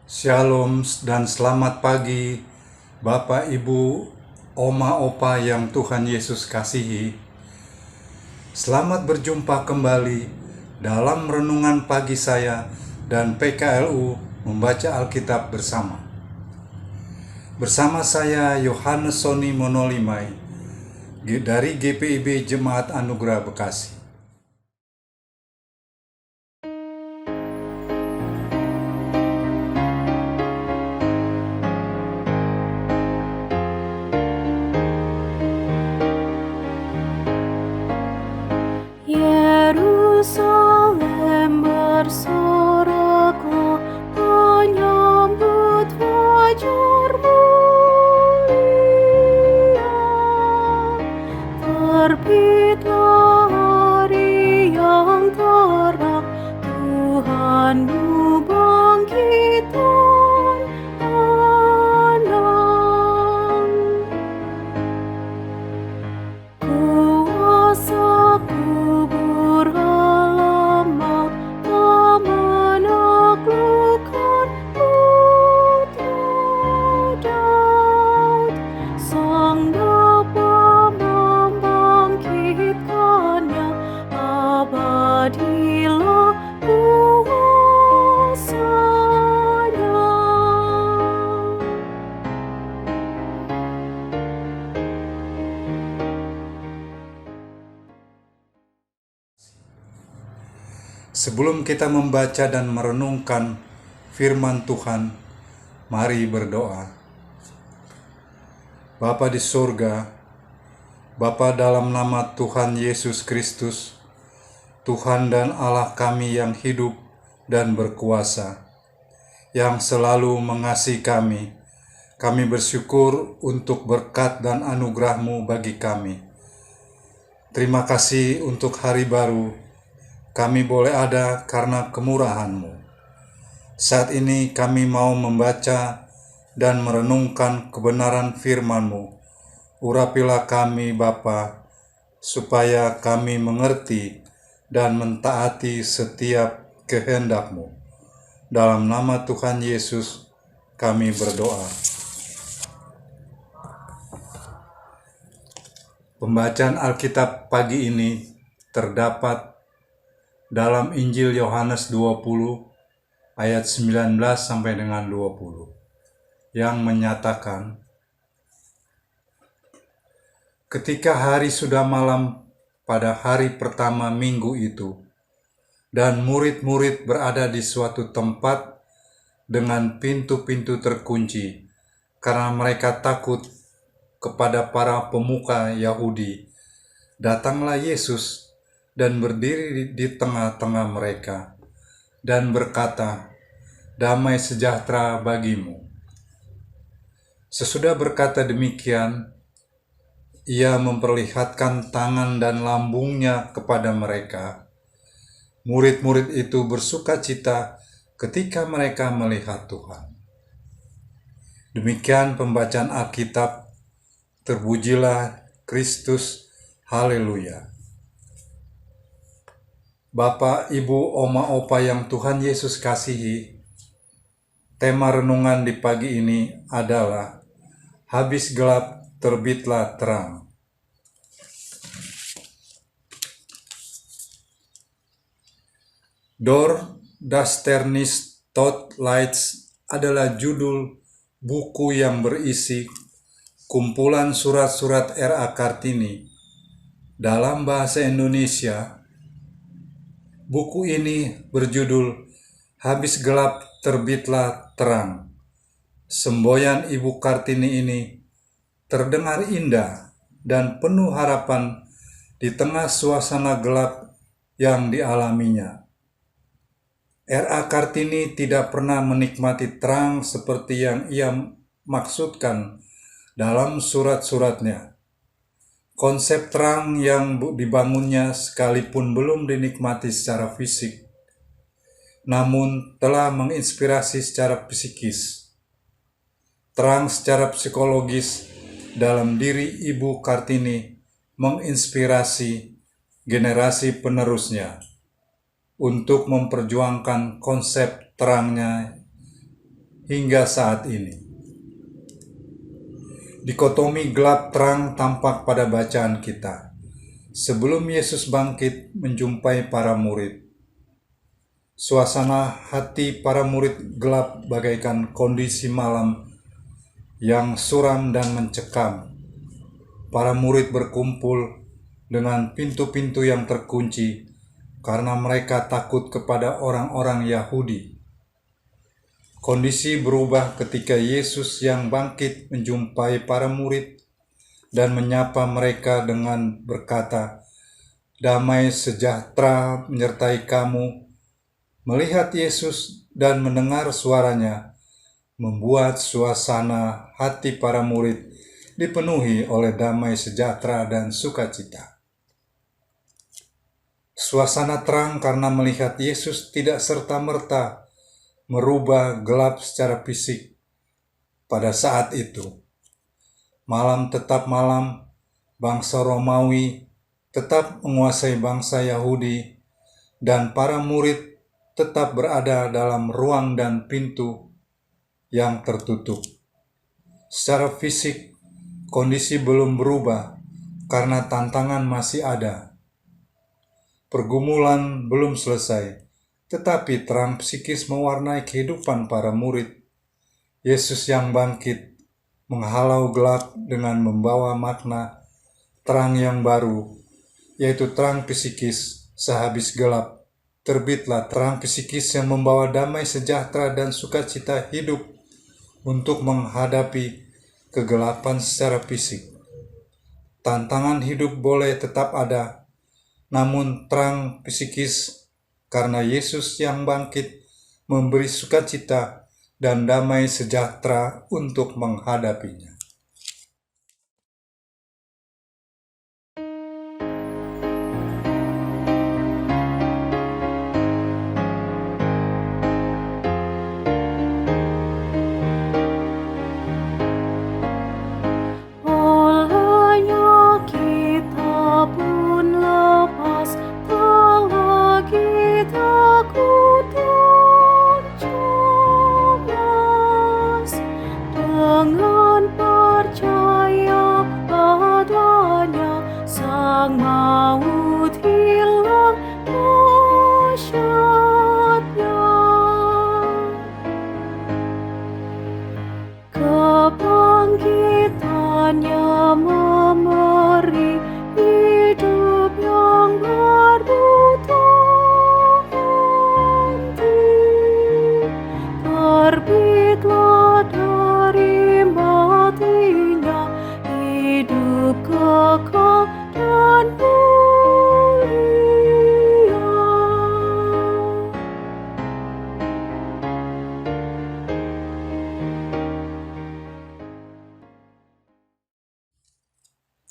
Shalom dan selamat pagi Bapak, Ibu, Oma, Opa yang Tuhan Yesus kasihi. Selamat berjumpa kembali dalam renungan pagi saya dan PKLU membaca Alkitab bersama. Bersama saya Yohanes Soni Monolimai dari GPIB Jemaat Anugerah Bekasi. Yerusalem bersoraklah, menyambut fajar mulia. Terbitlah hari yang terang, Tuhanmu bangkitan menang. Kuasa kubur alam maut tak menaklukkan Daud. Sang Bapa membangkitkannya, abadilah kuasa-Nya. Sebelum kita membaca dan merenungkan firman Tuhan, mari berdoa. Bapa di surga, Bapa dalam nama Tuhan Yesus Kristus, Tuhan dan Allah kami yang hidup dan berkuasa, yang selalu mengasihi kami bersyukur untuk berkat dan anugerah-Mu bagi kami. Terima kasih untuk hari baru, kami boleh ada karena kemurahan-Mu. Saat ini kami mau membaca dan merenungkan kebenaran firman-Mu. Urapilah kami Bapa, supaya kami mengerti dan mentaati setiap kehendak-Mu. Dalam nama Tuhan Yesus kami berdoa. Pembacaan Alkitab pagi ini terdapat dalam Injil Yohanes 20 ayat 19 sampai dengan 20 yang menyatakan, ketika hari sudah malam pada hari pertama minggu itu, dan murid-murid berada di suatu tempat dengan pintu-pintu terkunci, karena mereka takut kepada para pemuka Yahudi, datanglah Yesus dan berdiri di tengah-tengah mereka, dan berkata, "Damai sejahtera bagimu." Sesudah berkata demikian, Ia memperlihatkan tangan dan lambungnya kepada mereka. Murid-murid itu bersukacita ketika mereka melihat Tuhan. Demikian pembacaan Alkitab. Terpujilah Kristus. Haleluya. Bapak, Ibu, Oma, Opa yang Tuhan Yesus kasihi, tema renungan di pagi ini adalah habis gelap terbitlah terang. Door das Ternis Tot Lights adalah judul buku yang berisi kumpulan surat-surat R.A. Kartini. Dalam bahasa Indonesia, buku ini berjudul Habis Gelap Terbitlah Terang. Semboyan Ibu Kartini ini terdengar indah dan penuh harapan di tengah suasana gelap yang dialaminya. R.A. Kartini tidak pernah menikmati terang seperti yang ia maksudkan dalam surat-suratnya. Konsep terang yang dibangunnya sekalipun belum dinikmati secara fisik, namun telah menginspirasi secara psikis. Terang secara psikologis dalam diri Ibu Kartini menginspirasi generasi penerusnya untuk memperjuangkan konsep terangnya hingga saat ini. Dikotomi gelap terang tampak pada bacaan kita. Sebelum Yesus bangkit menjumpai para murid, suasana hati para murid gelap bagaikan kondisi malam yang suram dan mencekam. Para murid berkumpul dengan pintu-pintu yang terkunci karena mereka takut kepada orang-orang Yahudi. Kondisi berubah ketika Yesus yang bangkit menjumpai para murid dan menyapa mereka dengan berkata, "Damai sejahtera menyertai kamu." Melihat Yesus dan mendengar suaranya membuat suasana hati para murid dipenuhi oleh damai sejahtera dan sukacita. Suasana terang karena melihat Yesus tidak serta-merta merubah gelap secara fisik pada saat itu. Malam tetap malam, bangsa Romawi tetap menguasai bangsa Yahudi, dan para murid tetap berada dalam ruang dan pintu yang tertutup. Secara fisik, kondisi belum berubah karena tantangan masih ada. Pergumulan belum selesai, tetapi terang psikis mewarnai kehidupan para murid. Yesus yang bangkit menghalau gelap dengan membawa makna terang yang baru, yaitu terang psikis sehabis gelap. Terbitlah terang psikis yang membawa damai sejahtera dan sukacita hidup untuk menghadapi kegelapan secara fisik. Tantangan hidup boleh tetap ada, namun terang psikis karena Yesus yang bangkit memberi sukacita dan damai sejahtera untuk menghadapinya. Olehnya kita pun lepas, tak lagi takut dan cemas. Dengan percaya padanya, sang maut hilang dahsyatnya. Kebangkitannya memberi hidup yang baru terhenti. Terbitlah dari matinya hidup kekal dan mulia.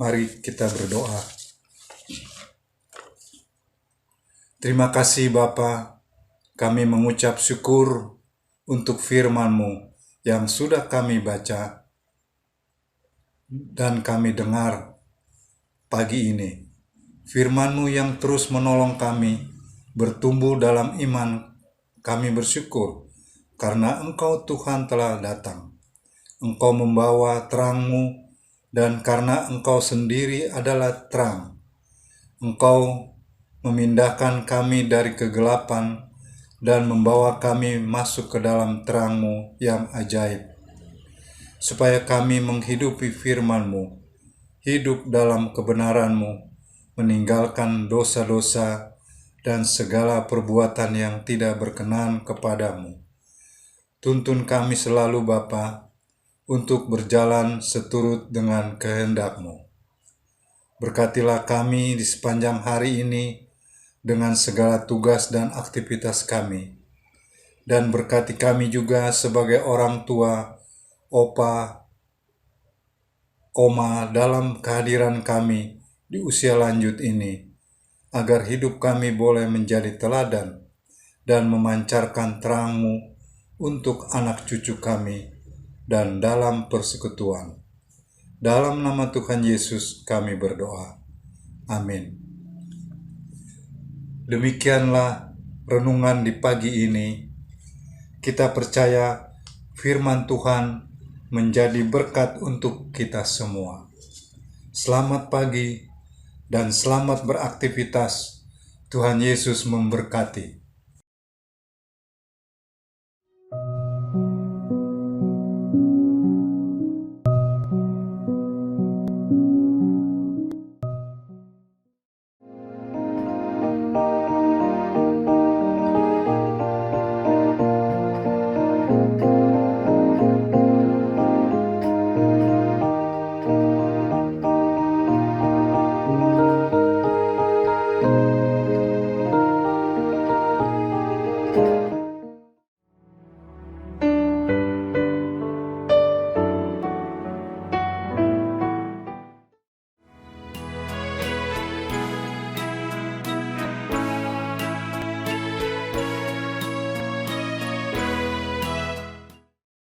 Mari kita berdoa. Terima kasih Bapa, kami mengucap syukur untuk firman-Mu yang sudah kami baca dan kami dengar pagi ini. Firman-Mu yang terus menolong kami bertumbuh dalam iman, kami bersyukur karena Engkau Tuhan telah datang. Engkau membawa terang-Mu, dan karena Engkau sendiri adalah terang, Engkau memindahkan kami dari kegelapan dan membawa kami masuk ke dalam terang-Mu yang ajaib, supaya kami menghidupi firman-Mu, hidup dalam kebenaran-Mu, meninggalkan dosa-dosa dan segala perbuatan yang tidak berkenan kepadamu. Tuntun kami selalu Bapa, untuk berjalan seturut dengan kehendak-Mu. Berkatilah kami di sepanjang hari ini dengan segala tugas dan aktivitas kami. Dan berkati kami juga sebagai orang tua, opa, oma dalam kehadiran kami di usia lanjut ini, agar hidup kami boleh menjadi teladan dan memancarkan terang-Mu untuk anak cucu kami dan dalam persekutuan. Dalam nama Tuhan Yesus kami berdoa. Amin. Demikianlah renungan di pagi ini. Kita percaya firman Tuhan menjadi berkat untuk kita semua. Selamat pagi dan selamat beraktivitas. Tuhan Yesus memberkati.